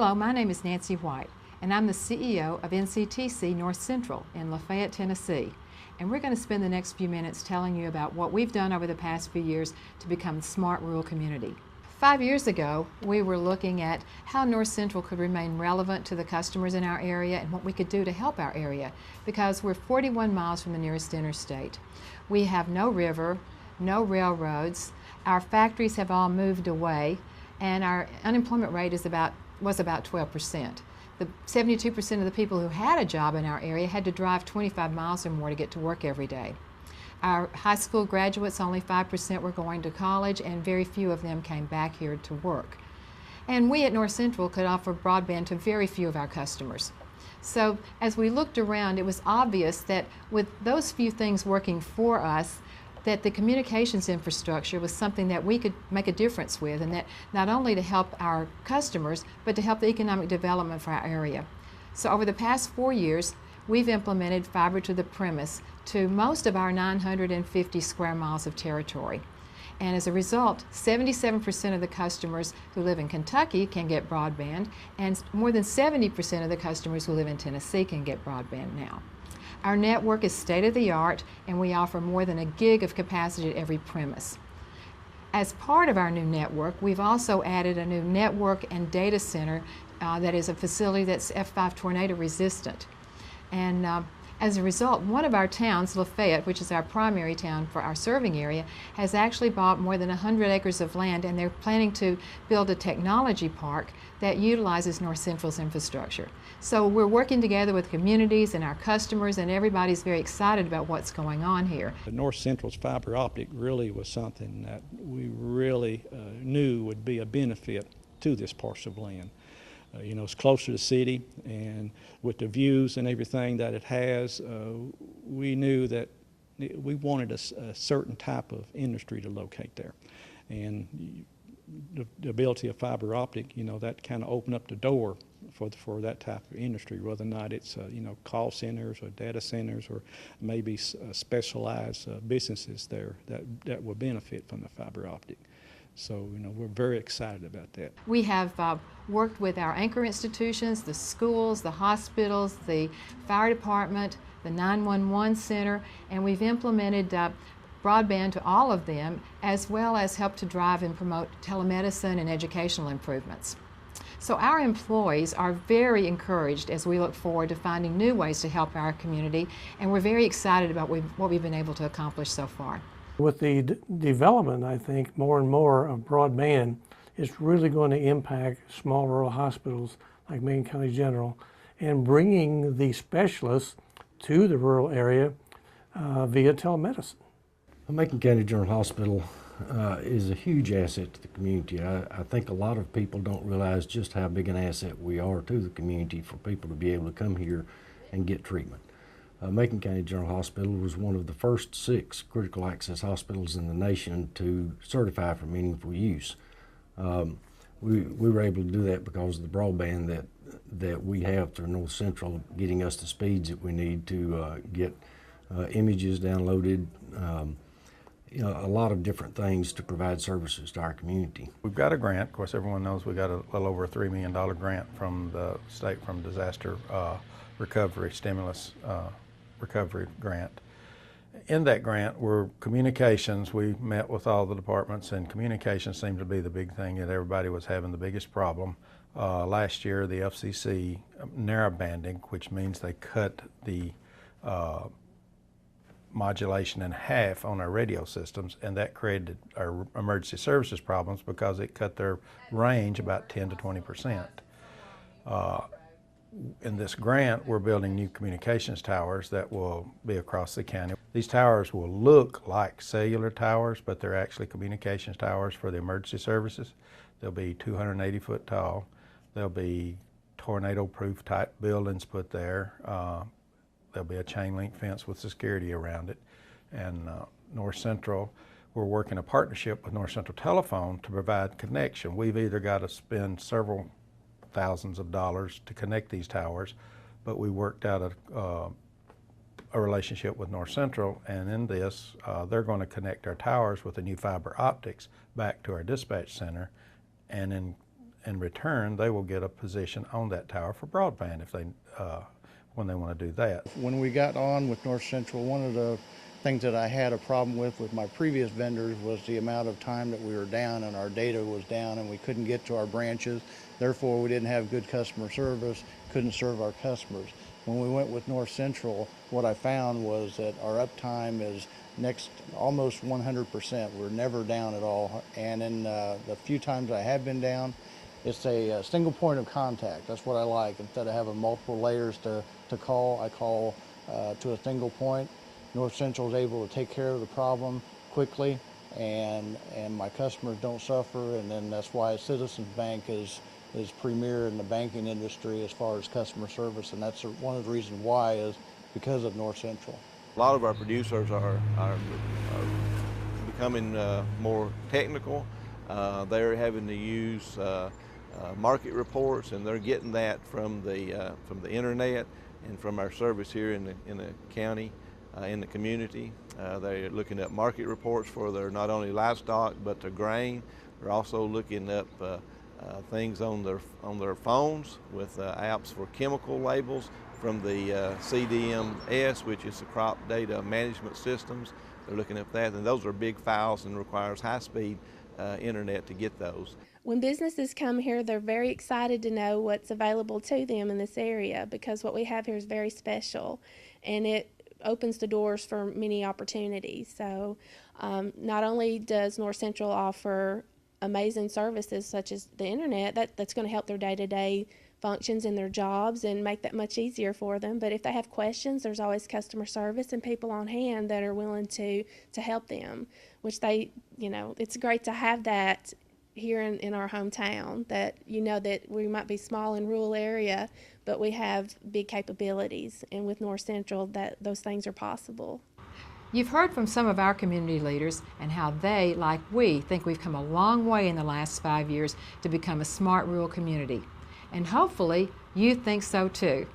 Hello, my name is Nancy White, and I'm the CEO of NCTC North Central in Lafayette, Tennessee. And we're going to spend the next few minutes telling you about what we've done over the past few years to become a smart rural community. 5 years ago, we were looking at how North Central could remain relevant to the customers in our area and what we could do to help our area, because we're 41 miles from the nearest interstate. We have no river, no railroads, our factories have all moved away, and our unemployment rate was about 12%. The 72% of the people who had a job in our area had to drive 25 miles or more to get to work every day. Our high school graduates, only 5% were going to college, and very few of them came back here to work. And we at North Central could offer broadband to very few of our customers. So as we looked around, it was obvious that with those few things working for us, that the communications infrastructure was something that we could make a difference with, and that not only to help our customers, but to help the economic development for our area. So over the past 4 years, we've implemented fiber to the premise to most of our 950 square miles of territory. And as a result, 77% of the customers who live in Kentucky can get broadband, and more than 70% of the customers who live in Tennessee can get broadband now. Our network is state-of-the-art, and we offer more than 1 gig of capacity at every premise. As part of our new network, we've also added a new network and data center that is a facility that's F5 tornado resistant. And as a result, one of our towns, Lafayette, which is our primary town for our serving area, has actually bought more than 100 acres of land, and they're planning to build a technology park that utilizes North Central's infrastructure. So we're working together with communities and our customers, and everybody's very excited about what's going on here. North Central's fiber optic really was something that we really knew would be a benefit to this parcel of land. You know, it's closer to the city, and with the views and everything that it has, we knew that we wanted a certain type of industry to locate there. And the ability of fiber optic, you know, that kind of opened up the door for that type of industry, whether or not it's, you know, call centers or data centers or maybe specialized businesses there that will benefit from the fiber optic. So, you know, we're very excited about that. We have worked with our anchor institutions, the schools, the hospitals, the fire department, the 911 center, and we've implemented broadband to all of them, as well as helped to drive and promote telemedicine and educational improvements. So our employees are very encouraged as we look forward to finding new ways to help our community, and we're very excited about what we've been able to accomplish so far. With the development, I think, more and more of broadband, it's really going to impact small rural hospitals like Macon County General, and bringing the specialists to the rural area via telemedicine. Macon County General Hospital is a huge asset to the community. I think a lot of people don't realize just how big an asset we are to the community for people to be able to come here and get treatment. Macon County General Hospital was one of the first 6 critical access hospitals in the nation to certify for meaningful use. We were able to do that because of the broadband that we have through North Central, getting us the speeds that we need to get images downloaded, you know, a lot of different things to provide services to our community. We've got a grant. Of course, everyone knows we got a little over a $3 million grant from the state from disaster recovery, stimulus recovery grant. In that grant were communications. We met with all the departments, and communications seemed to be the big thing that everybody was having the biggest problem. Last year, the FCC narrowbanding, which means they cut the modulation in half on our radio systems, and that created our emergency services problems because it cut their range about 10 to 20%. In this grant, we're building new communications towers that will be across the county. These towers will look like cellular towers, but they're actually communications towers for the emergency services. They'll be 280 foot tall. There'll be tornado-proof type buildings put there. There'll be a chain link fence with security around it. And North Central, we're working a partnership with North Central Telephone to provide connection. We've either got to spend several thousands of dollars to connect these towers, but we worked out a relationship with North Central, and in this, they're going to connect our towers with the new fiber optics back to our dispatch center, and in return, they will get a position on that tower for broadband if they, when they want to do that. When we got on with North Central, one of the things that I had a problem with my previous vendors was the amount of time that we were down and our data was down and we couldn't get to our branches. Therefore, we didn't have good customer service, couldn't serve our customers. When we went with North Central, what I found was that our uptime is almost 100%. We're never down at all. And in the few times I have been down, it's a single point of contact. That's what I like. Instead of having multiple layers to call, I call to a single point. North Central is able to take care of the problem quickly, and my customers don't suffer, and then that's why Citizens Bank is premier in the banking industry as far as customer service, and that's one of the reasons why is because of North Central. A lot of our producers are becoming more technical. They're having to use market reports, and they're getting that from the internet and from our service here in the county, in the community. They're looking at market reports for their not only livestock but their grain. They're also looking up things on their phones with apps for chemical labels from the CDMS, which is the Crop Data Management Systems. They're looking at that, and those are big files and requires high-speed internet to get those. When businesses come here, they're very excited to know what's available to them in this area, because what we have here is very special, and it opens the doors for many opportunities. So not only does North Central offer amazing services such as the internet, that's going to help their day-to-day functions in their jobs and make that much easier for them, but if they have questions, there's always customer service and people on hand that are willing to help them, which it's great to have that here in our hometown, that that we might be small in rural area, but we have big capabilities, and with North Central those things are possible. You've heard from some of our community leaders and how they, like we, think we've come a long way in the last 5 years to become a smart rural community. And hopefully you think so too.